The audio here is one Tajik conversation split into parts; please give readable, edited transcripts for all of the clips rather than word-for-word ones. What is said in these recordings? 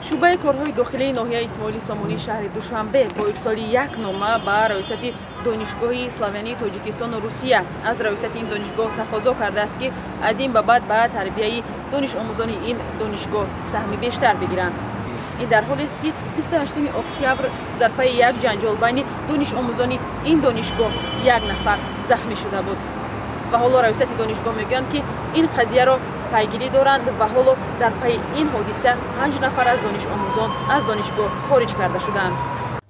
шӯъбаи корҳои дохилии ноҳияи исмоили сомонии шаҳри душанбе бо ирсоли як нома ба раёсати донишгоҳи славянии тоҷикистону русия аз раёсати ин донишгоҳ тақозо кардааст ки аз ин ба баъд ба тарбияи донишомӯзони ин донишгоҳ саҳми бештар бигиранд. ин дар ҳолест ки 28 октябр дар пайи як ҷанҷол байни донишомӯзони ин донишгоҳ як нафар захмӣ шуда буд ва ҳоло раёсати донишгоҳ мегӯянд ки ин қазияро пайгирӣ доранд ва ҳоло дар пайи ин ҳодиса 5 нафар аз донишомӯзон аз донишгоҳ хориҷ карда шуданд.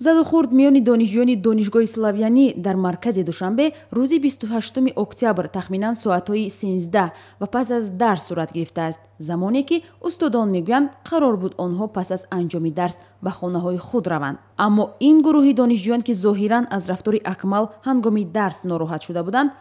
заду хурд миёни донишҷӯёни донишгоҳи славянӣ дар маркази душанбе рӯзи 28 октябр тахминан соатҳои 13 ва пас аз дарс сурат гирифтааст, замоне ки устодон мегӯянд қарор буд онҳо пас аз анҷоми дарс ба хонаҳои худ раванд. аммо ин гурӯҳи донишҷӯён ки зоҳиран аз рафтори Акмал ҳангоми дарс нороҳат шуда буданд,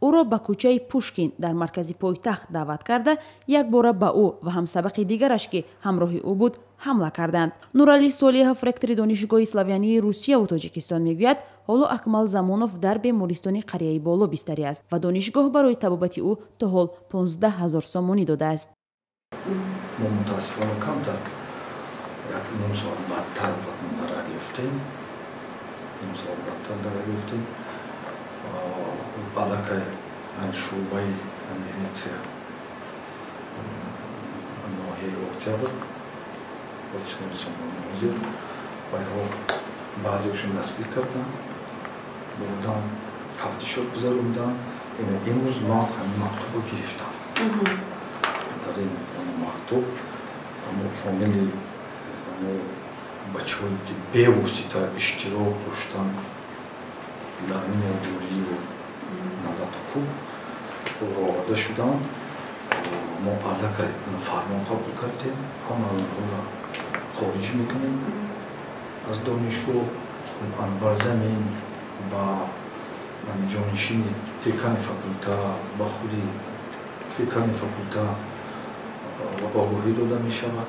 ӯро ба кӯчаи Пушкин дар маркази пойтахт даъват карда якбора ба ӯ ва ҳамсабақи дигараш ки ҳамроҳи ӯ буд ҳамла карданд. Нуралӣ Солиҳов, ректори донишгоҳи славянии Русияву Тоҷикистон мегӯяд, ҳоло Акмал Замонов дар бемористони қарияи боло бистарӣ аст ва донишгоҳ барои табобати ӯ то ҳол 15 000 сомонӣ додааст. мо мутаассифона камтар як имсол бадтар дара гирифтем, имсол бадтар дара гирифтем. Алакай шӯъбаи милитсия ноҳияи Октябр бо исмоили сомонӣ ҳозир байҳо баъзеашон дастгир карданд, бурданд тафтишот гузаронданд. имрӯз ман ҳамин мактубро гирифтам. дар ин мактуб фомили бачаҳое ки бевосита иштирок доштанд дар ин ноҷурию налатуфу оварда шуданд. мо аллакай фармон қабул кардем, ҳамаро хориҷ мекунем аз донишгоҳ. бар замин ба ҷонишини декани факулта ба худи декани факулта огоҳӣ дода мешавад.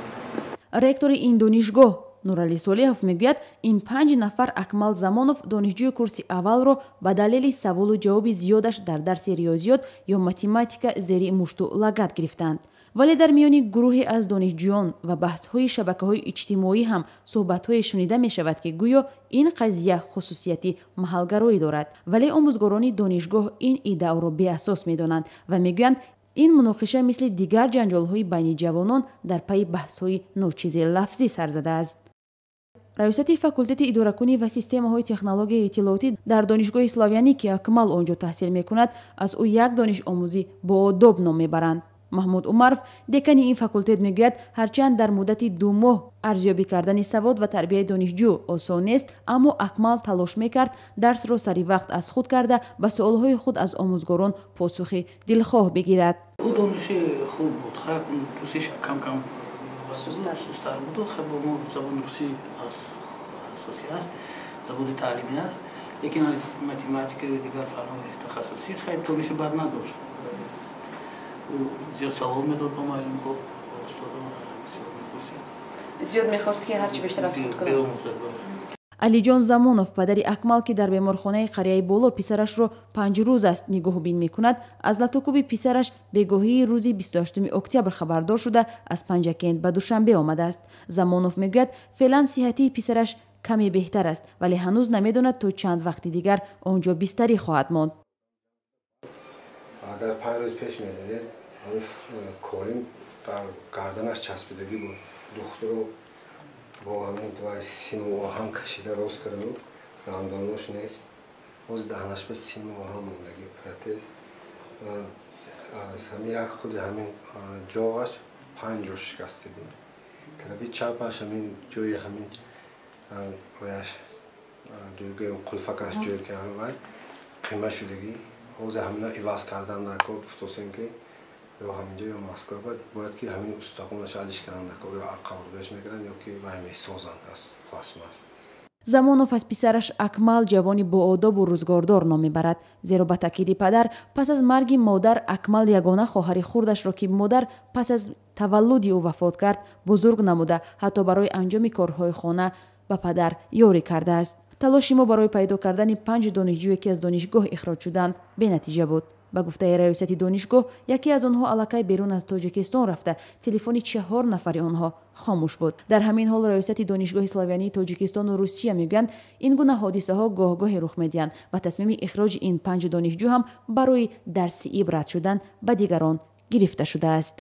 ректори ин донишгоҳ Нуралӣ Солиҳов мегӯяд, ин 5 нафар Акмал Замонов донишҷӯи курси аввалро ба далели саволу ҷавоби зиёдаш дар дарси риёзиёт ё математика зери мушту лагат гирифтанд. вале дар миёни гурӯҳе аз донишҷӯён ва баҳсҳои шабакаҳои иҷтимоӣ ҳам суҳбатҳое шунида мешавад ки гӯё ин қазия хусусияти маҳалгароӣ дорад. вале омӯзгорони донишгоҳ ин иддаоро беасос медонанд ва мегӯянд, ин муноқиша мисли дигар ҷанҷолҳои байни ҷавонон дар пайи баҳсҳои ночизи лафзӣ сар задааст. раёсати факултати идоракунӣ ва системаҳои технологияи иттилоотӣ дар донишгоҳи славянӣ ки Акмал онҷо таҳсил мекунад, аз ӯ як донишомӯзи боодоб ном мебаранд. Маҳмуд Умаров, декани ин факултет мегӯяд, ҳарчанд дар муддати 2 моҳ арзёбӣ кардани савод ва тарбияи донишҷӯ осон нест, аммо Акмал талош мекард дарсро сари вақт аз худ карда ба суолҳои худ аз омӯзгорон посухи дилхоҳ бигирад. ӯ дониши хуб буд, русиш кам сустар буд. мо забони русӣ асосӣ аст, забони таълимӣ аст, лекин аз математика ё дигар фанҳои тахассусӣ хеле дониши бад надошт. зиёд савол медод ба маълимҳо, ба устодон бисёр мепурсид. зиёд мехост ки ҳарчи бештар аз худ кунад. беомӯзад. Алиҷон Замонов, падари Акмал ки дар беморхонаи қарияи боло писарашро 5 рӯз аст нигоҳубин мекунад, аз латукуби писараш бегоҳии рӯзи 28 октябр хабардор шуда аз Панҷакент ба Душанбе омадааст. Замонов мегӯяд, феълан сиҳатии писараш каме беҳтар аст, вале ҳанӯз намедонад то чанд вақти дигар онҷо бистарӣ хоҳад монд. агар 5 рӯз пеш медидед, колин дар гарданаш часпидагӣ буд. духтуро бо ҳамин симу оҳан кашида рост карду, дандонош нест, боз даҳнаш ба симу оҳан мондагӣ протез. аз ҳамин як худи ҳамин ҷоғаш 5 ҷо шикасти буд. тарафи чапаш ҳамин ҷои ҳамин ояш ҷойгои қулфакаш ҷой ки ҳамин қима шудагӣ. ҳозир ҳамина иваз кардан дар кор гуфтосем ки ё ҳаминҷо ё Москва бояд ки ҳамин устахонаш адиш кардан дар кор, ё аққаврдаш мекунанд ё ки вай месозанд аз пластмас. Замонов аз писараш Акмал ҷавони боодобу рӯзгордор ном мебарад, зеро ба таъкиди падар пас аз марги модар Акмал ягона хоҳари хурдашро ки модар пас аз таваллуди ӯ вафот кард, бузург намуда ҳатто барои анҷоми корҳои хона ба падар ёрӣ кардааст. талоши мо барои пайдо кардани 5 донишҷӯе ки аз донишгоҳ ихроҷ шуданд бенатиҷа буд. ба гуфтаи раёсати донишгоҳ, яке аз онҳо аллакай берун аз тоҷикистон рафта, телефони 4 нафари онҳо хомӯш буд. Дар ҳамин ҳол раёсати донишгоҳи славянии Тоҷикистону Русия мегӯянд, ин гуна ҳодисаҳо гоҳ-гоҳе рух медиҳанд ва тасмими ихроҷи ин 5 донишҷӯ ҳам барои дарси ибрат шудан ба дигарон гирифта шудааст.